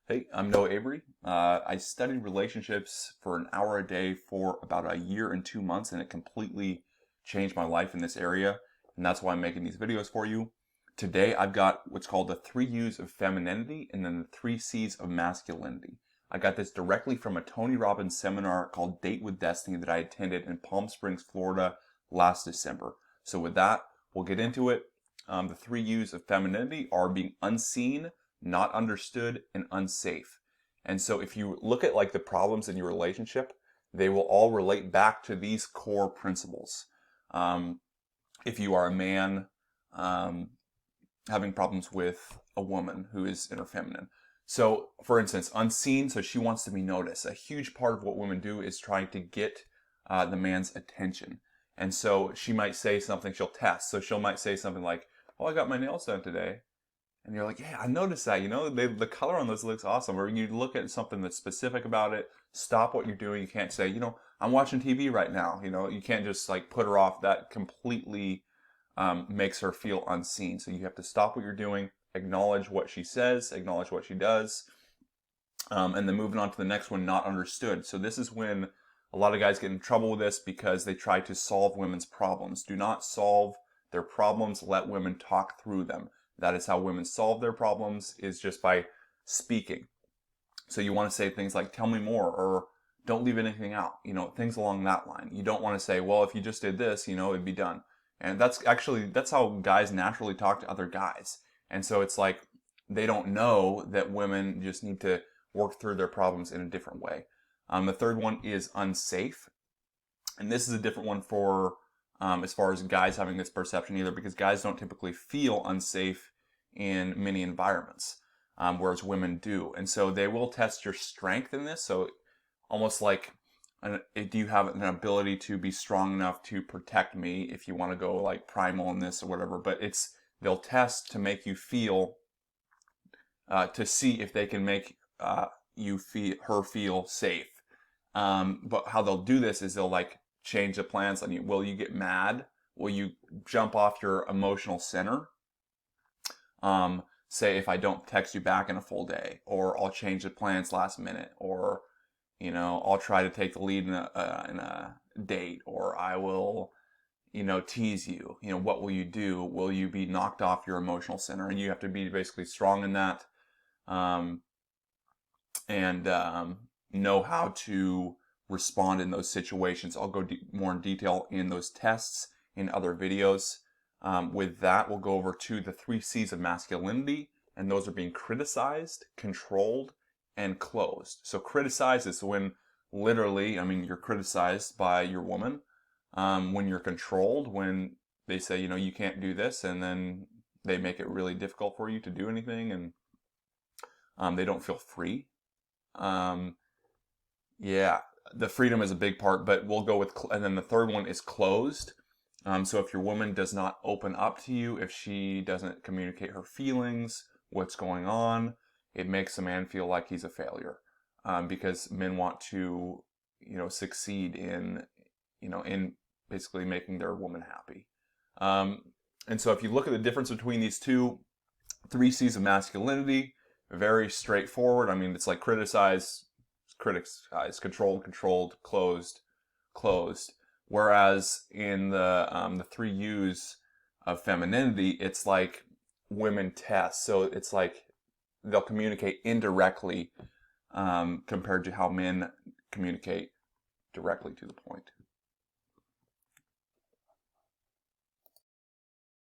Hey, I'm ncnavery. I studied relationships for an hour a day for about a year and 2 months, and it completely changed my life in this area. And that's why I'm making these videos for you. Today, I've got what's called the 3 U's of femininity and then the 3 C's of masculinity. I got this directly from a Tony Robbins seminar called Date with Destiny that I attended in Palm Springs, Florida last December. So with that, we'll get into it. The 3 U's of femininity are being unseen, not understood, and unsafe. And so if you look at like the problems in your relationship, they will all relate back to these core principles. Um, if you are a man um, having problems with a woman who is in her feminine. So for instance, unseen, so she wants to be noticed. A huge part of what women do is trying to get the man's attention. And so she might say something, she'll test. So she might say something like, oh, I got my nails done today. And you're like, yeah, I noticed that, the color on those looks awesome. Or you look at something that's specific about it, stop what you're doing. You can't say, I'm watching TV right now. You can't just like put her off. That completely makes her feel unseen. So you have to stop what you're doing, acknowledge what she says, acknowledge what she does, and then moving on to the next one, not understood. So this is when a lot of guys get in trouble with this because they try to solve women's problems. Do not solve their problems. Let women talk through them. That is how women solve their problems, is just by speaking. So you want to say things like, tell me more, or don't leave anything out, things along that line. You don't want to say, well, if you just did this, it'd be done. And that's how guys naturally talk to other guys. And so it's like, they don't know that women just need to work through their problems in a different way. The third one is unsafe. And this is a different one for as far as guys having this perception either, because guys don't typically feel unsafe in many environments, whereas women do. And so they will test your strength in this. So almost like, do you have an ability to be strong enough to protect me if you want to go like primal in this or whatever? But they'll test to make you feel, to see if they can make her feel safe. But how they'll do this is they'll like change the plans on you. Will you get mad? Will you jump off your emotional center? Say if I don't text you back in a full day, or I'll change the plans last minute, or I'll try to take the lead in a date, or I will tease you. What will you do? Will you be knocked off your emotional center? And you have to be basically strong in that, and know how to respond in those situations. I'll go more in detail in those tests in other videos. With that, we'll go over to the 3 C's of masculinity, and those are being criticized, controlled, and closed. So criticize is when literally, you're criticized by your woman. When you're controlled, when they say, you can't do this, and then they make it really difficult for you to do anything, and they don't feel free. Yeah, the freedom is a big part, but we'll go with, and then the third one is closed. So if your woman does not open up to you, if she doesn't communicate her feelings, what's going on, it makes a man feel like he's a failure. Because men want to, succeed in basically making their woman happy. And so if you look at the difference between these 3 C's of masculinity, very straightforward. It's like criticize, controlled, closed. Whereas in the 3 U's of femininity, it's like women test. So it's like they'll communicate indirectly compared to how men communicate directly to the point.